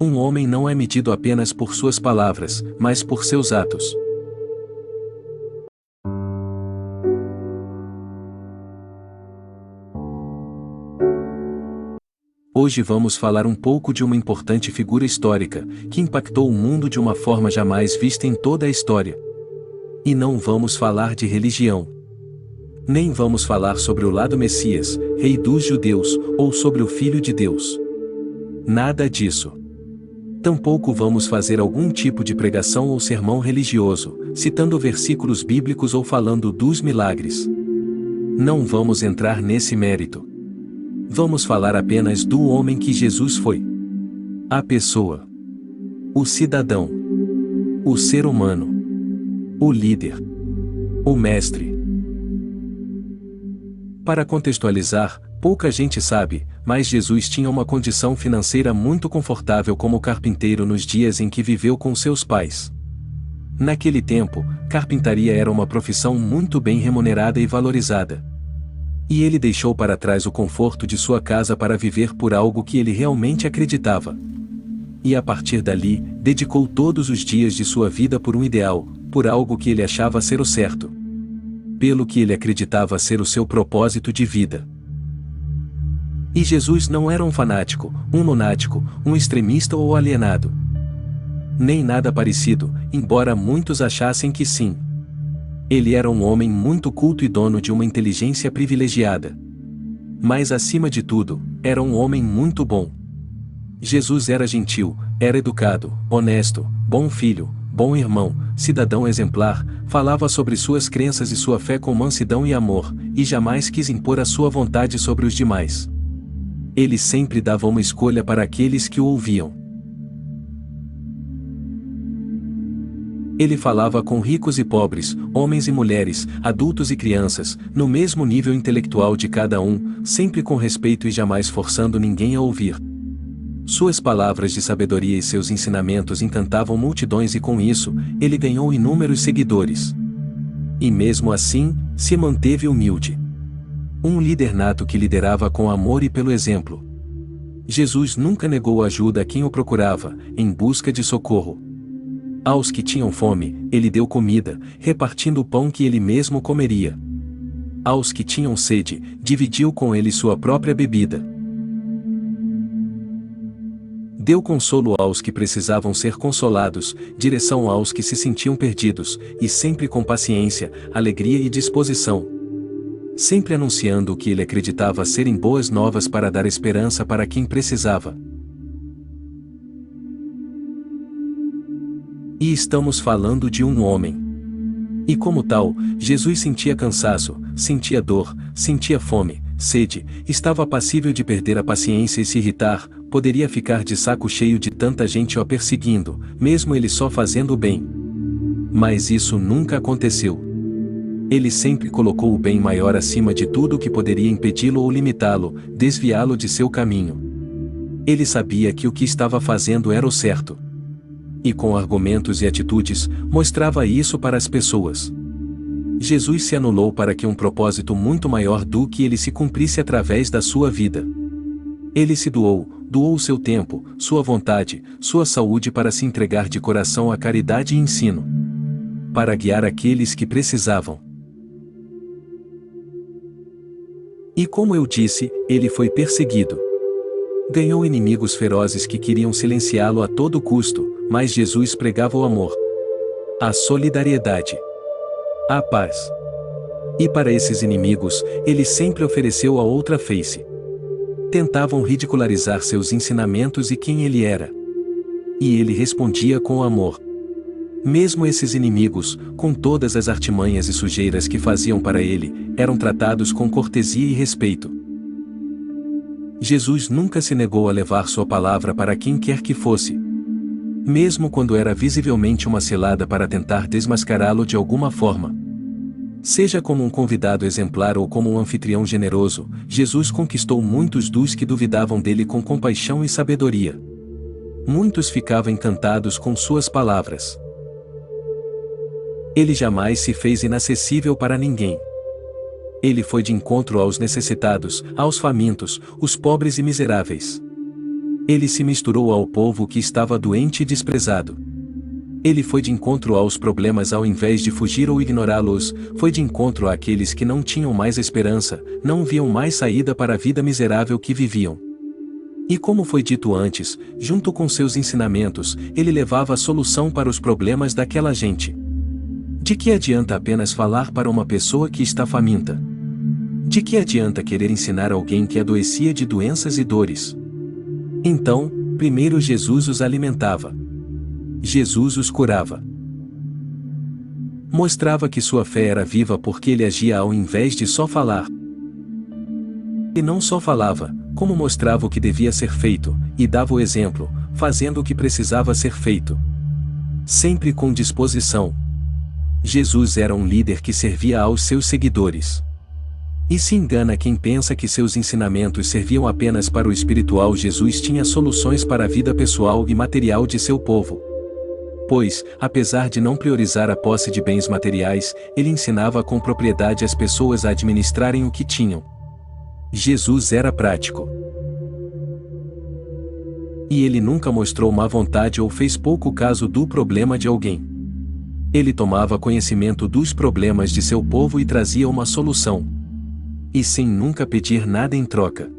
Um homem não é medido apenas por suas palavras, mas por seus atos. Hoje vamos falar um pouco de uma importante figura histórica, que impactou o mundo de uma forma jamais vista em toda a história. E não vamos falar de religião. Nem vamos falar sobre o lado Messias, rei dos judeus, ou sobre o Filho de Deus. Nada disso. Tampouco vamos fazer algum tipo de pregação ou sermão religioso, citando versículos bíblicos ou falando dos milagres. Não vamos entrar nesse mérito. Vamos falar apenas do homem que Jesus foi. A pessoa. O cidadão. O ser humano. O líder. O mestre. Para contextualizar, pouca gente sabe, mas Jesus tinha uma condição financeira muito confortável como carpinteiro nos dias em que viveu com seus pais. Naquele tempo, carpintaria era uma profissão muito bem remunerada e valorizada. E ele deixou para trás o conforto de sua casa para viver por algo que ele realmente acreditava. E a partir dali, dedicou todos os dias de sua vida por um ideal, por algo que ele achava ser o certo. Pelo que ele acreditava ser o seu propósito de vida. E Jesus não era um fanático, um lunático, um extremista ou alienado. Nem nada parecido, embora muitos achassem que sim. Ele era um homem muito culto e dono de uma inteligência privilegiada. Mas acima de tudo, era um homem muito bom. Jesus era gentil, era educado, honesto, bom filho, bom irmão, cidadão exemplar, falava sobre suas crenças e sua fé com mansidão e amor, e jamais quis impor a sua vontade sobre os demais. Ele sempre dava uma escolha para aqueles que o ouviam. Ele falava com ricos e pobres, homens e mulheres, adultos e crianças, no mesmo nível intelectual de cada um, sempre com respeito e jamais forçando ninguém a ouvir. Suas palavras de sabedoria e seus ensinamentos encantavam multidões e com isso, ele ganhou inúmeros seguidores. E mesmo assim, se manteve humilde. Um líder nato que liderava com amor e pelo exemplo. Jesus nunca negou ajuda a quem o procurava, em busca de socorro. Aos que tinham fome, ele deu comida, repartindo o pão que ele mesmo comeria. Aos que tinham sede, dividiu com ele sua própria bebida. Deu consolo aos que precisavam ser consolados, direção aos que se sentiam perdidos, e sempre com paciência, alegria e disposição. Sempre anunciando o que ele acreditava serem boas novas para dar esperança para quem precisava. E estamos falando de um homem. E como tal, Jesus sentia cansaço, sentia dor, sentia fome, sede, estava passível de perder a paciência e se irritar, poderia ficar de saco cheio de tanta gente o perseguindo, mesmo ele só fazendo o bem. Mas isso nunca aconteceu. Ele sempre colocou o bem maior acima de tudo que poderia impedi-lo ou limitá-lo, desviá-lo de seu caminho. Ele sabia que o que estava fazendo era o certo. E com argumentos e atitudes, mostrava isso para as pessoas. Jesus se anulou para que um propósito muito maior do que ele se cumprisse através da sua vida. Ele se doou seu tempo, sua vontade, sua saúde para se entregar de coração à caridade e ensino. Para guiar aqueles que precisavam. E como eu disse, ele foi perseguido. Ganhou inimigos ferozes que queriam silenciá-lo a todo custo, mas Jesus pregava o amor, a solidariedade, a paz. E para esses inimigos, ele sempre ofereceu a outra face. Tentavam ridicularizar seus ensinamentos e quem ele era. E ele respondia com amor. Mesmo esses inimigos, com todas as artimanhas e sujeiras que faziam para ele, eram tratados com cortesia e respeito. Jesus nunca se negou a levar sua palavra para quem quer que fosse. Mesmo quando era visivelmente uma cilada para tentar desmascará-lo de alguma forma. Seja como um convidado exemplar ou como um anfitrião generoso, Jesus conquistou muitos dos que duvidavam dele com compaixão e sabedoria. Muitos ficavam encantados com suas palavras. Ele jamais se fez inacessível para ninguém. Ele foi de encontro aos necessitados, aos famintos, os pobres e miseráveis. Ele se misturou ao povo que estava doente e desprezado. Ele foi de encontro aos problemas ao invés de fugir ou ignorá-los, foi de encontro àqueles que não tinham mais esperança, não viam mais saída para a vida miserável que viviam. E como foi dito antes, junto com seus ensinamentos, ele levava a solução para os problemas daquela gente. De que adianta apenas falar para uma pessoa que está faminta? De que adianta querer ensinar alguém que adoecia de doenças e dores? Então, primeiro Jesus os alimentava. Jesus os curava. Mostrava que sua fé era viva porque ele agia ao invés de só falar. E não só falava, como mostrava o que devia ser feito, e dava o exemplo, fazendo o que precisava ser feito. Sempre com disposição. Jesus era um líder que servia aos seus seguidores. E se engana quem pensa que seus ensinamentos serviam apenas para o espiritual. Jesus tinha soluções para a vida pessoal e material de seu povo. Pois, apesar de não priorizar a posse de bens materiais, ele ensinava com propriedade as pessoas a administrarem o que tinham. Jesus era prático. E ele nunca mostrou má vontade ou fez pouco caso do problema de alguém. Ele tomava conhecimento dos problemas de seu povo e trazia uma solução. E sem nunca pedir nada em troca.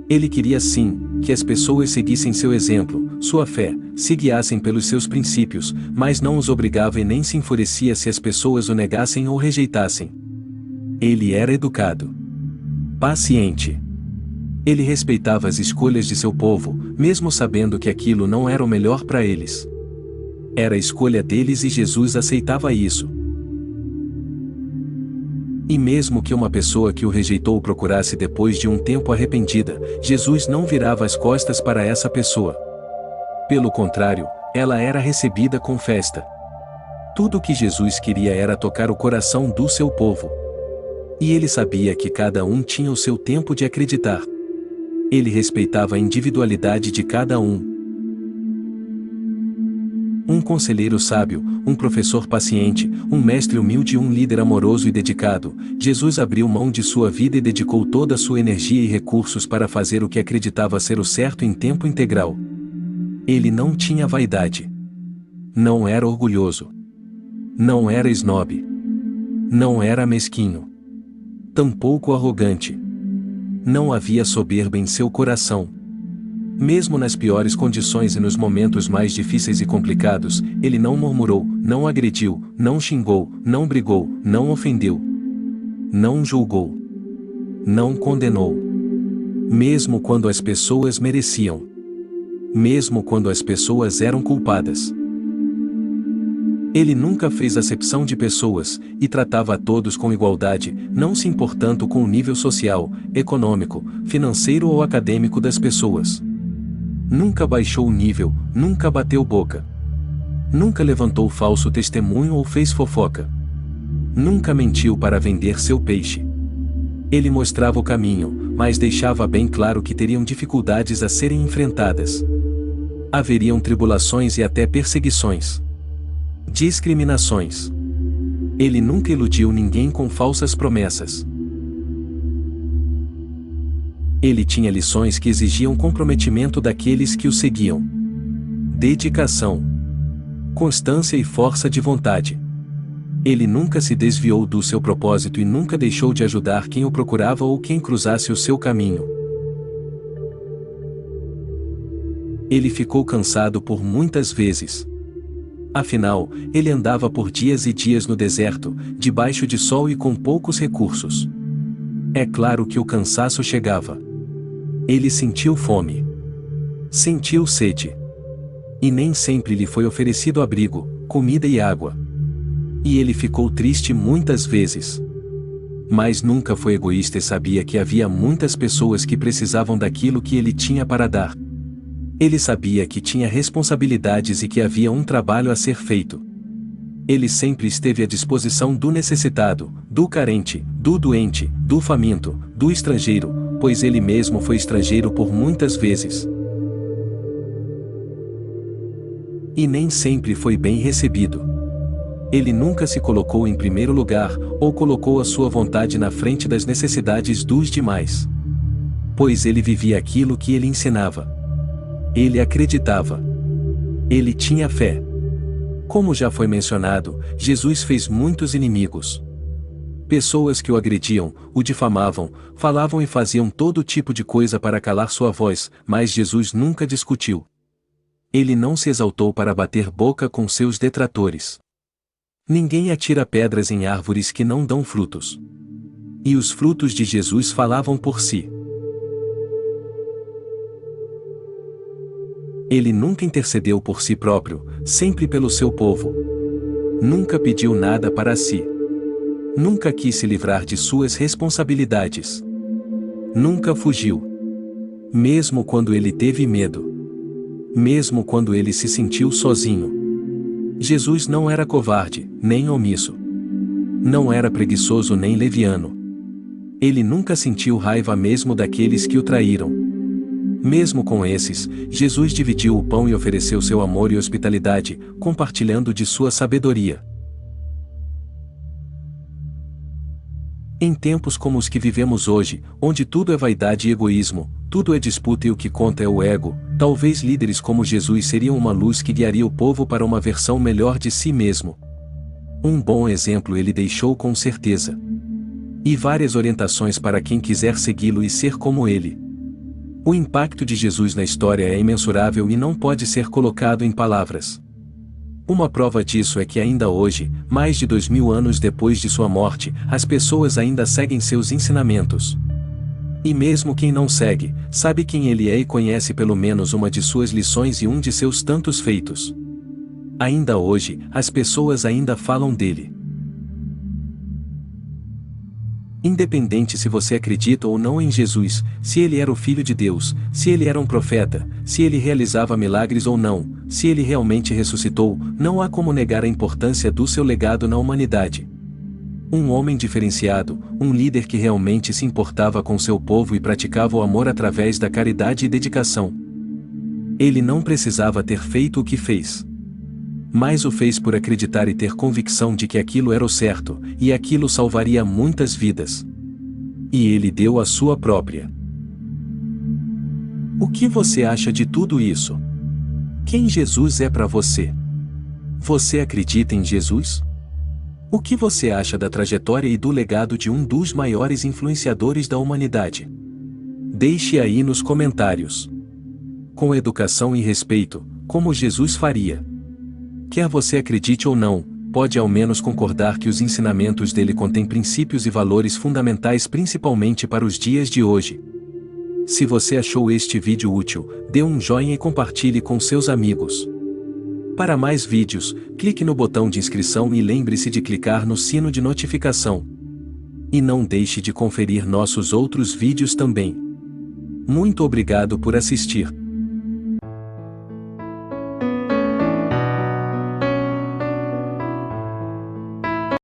Ele queria sim, que as pessoas seguissem seu exemplo, sua fé, se guiassem pelos seus princípios, mas não os obrigava e nem se enfurecia se as pessoas o negassem ou rejeitassem. Ele era educado. Paciente. Ele respeitava as escolhas de seu povo, mesmo sabendo que aquilo não era o melhor para eles. Era a escolha deles e Jesus aceitava isso. E mesmo que uma pessoa que o rejeitou o procurasse depois de um tempo arrependida, Jesus não virava as costas para essa pessoa. Pelo contrário, ela era recebida com festa. Tudo o que Jesus queria era tocar o coração do seu povo. E ele sabia que cada um tinha o seu tempo de acreditar. Ele respeitava a individualidade de cada um. Um conselheiro sábio, um professor paciente, um mestre humilde e um líder amoroso e dedicado, Jesus abriu mão de sua vida e dedicou toda a sua energia e recursos para fazer o que acreditava ser o certo em tempo integral. Ele não tinha vaidade. Não era orgulhoso. Não era esnobe. Não era mesquinho. Tampouco arrogante. Não havia soberba em seu coração. Mesmo nas piores condições e nos momentos mais difíceis e complicados, ele não murmurou, não agrediu, não xingou, não brigou, não ofendeu. Não julgou. Não condenou. Mesmo quando as pessoas mereciam. Mesmo quando as pessoas eram culpadas. Ele nunca fez acepção de pessoas, e tratava a todos com igualdade, não se importando com o nível social, econômico, financeiro ou acadêmico das pessoas. Nunca baixou o nível, nunca bateu boca. Nunca levantou falso testemunho ou fez fofoca. Nunca mentiu para vender seu peixe. Ele mostrava o caminho, mas deixava bem claro que teriam dificuldades a serem enfrentadas. Haveriam tribulações e até perseguições. Discriminações. Ele nunca iludiu ninguém com falsas promessas. Ele tinha lições que exigiam comprometimento daqueles que o seguiam. Dedicação. Constância e força de vontade. Ele nunca se desviou do seu propósito e nunca deixou de ajudar quem o procurava ou quem cruzasse o seu caminho. Ele ficou cansado por muitas vezes. Afinal, ele andava por dias e dias no deserto, debaixo de sol e com poucos recursos. É claro que o cansaço chegava. Ele sentiu fome. Sentiu sede. E nem sempre lhe foi oferecido abrigo, comida e água. E ele ficou triste muitas vezes. Mas nunca foi egoísta e sabia que havia muitas pessoas que precisavam daquilo que ele tinha para dar. Ele sabia que tinha responsabilidades e que havia um trabalho a ser feito. Ele sempre esteve à disposição do necessitado, do carente, do doente, do faminto, do estrangeiro, pois ele mesmo foi estrangeiro por muitas vezes. E nem sempre foi bem recebido. Ele nunca se colocou em primeiro lugar, ou colocou a sua vontade na frente das necessidades dos demais. Pois ele vivia aquilo que ele ensinava. Ele acreditava. Ele tinha fé. Como já foi mencionado, Jesus fez muitos inimigos. Pessoas que o agrediam, o difamavam, falavam e faziam todo tipo de coisa para calar sua voz, mas Jesus nunca discutiu. Ele não se exaltou para bater boca com seus detratores. Ninguém atira pedras em árvores que não dão frutos. E os frutos de Jesus falavam por si. Ele nunca intercedeu por si próprio, sempre pelo seu povo. Nunca pediu nada para si. Nunca quis se livrar de suas responsabilidades. Nunca fugiu. Mesmo quando ele teve medo. Mesmo quando ele se sentiu sozinho. Jesus não era covarde, nem omisso. Não era preguiçoso nem leviano. Ele nunca sentiu raiva mesmo daqueles que o traíram. Mesmo com esses, Jesus dividiu o pão e ofereceu seu amor e hospitalidade, compartilhando de sua sabedoria. Em tempos como os que vivemos hoje, onde tudo é vaidade e egoísmo, tudo é disputa e o que conta é o ego, talvez líderes como Jesus seriam uma luz que guiaria o povo para uma versão melhor de si mesmo. Um bom exemplo ele deixou com certeza. E várias orientações para quem quiser segui-lo e ser como ele. O impacto de Jesus na história é imensurável e não pode ser colocado em palavras. Uma prova disso é que ainda hoje, mais de 2000 anos depois de sua morte, as pessoas ainda seguem seus ensinamentos. E mesmo quem não segue, sabe quem ele é e conhece pelo menos uma de suas lições e um de seus tantos feitos. Ainda hoje, as pessoas ainda falam dele. Independente se você acredita ou não em Jesus, se ele era o Filho de Deus, se ele era um profeta, se ele realizava milagres ou não, se ele realmente ressuscitou, não há como negar a importância do seu legado na humanidade. Um homem diferenciado, um líder que realmente se importava com seu povo e praticava o amor através da caridade e dedicação. Ele não precisava ter feito o que fez. Mas o fez por acreditar e ter convicção de que aquilo era o certo, e aquilo salvaria muitas vidas. E ele deu a sua própria. O que você acha de tudo isso? Quem Jesus é para você? Você acredita em Jesus? O que você acha da trajetória e do legado de um dos maiores influenciadores da humanidade? Deixe aí nos comentários. Com educação e respeito, como Jesus faria. Quer você acredite ou não, pode ao menos concordar que os ensinamentos dele contêm princípios e valores fundamentais principalmente para os dias de hoje. Se você achou este vídeo útil, dê um joinha e compartilhe com seus amigos. Para mais vídeos, clique no botão de inscrição e lembre-se de clicar no sino de notificação. E não deixe de conferir nossos outros vídeos também. Muito obrigado por assistir.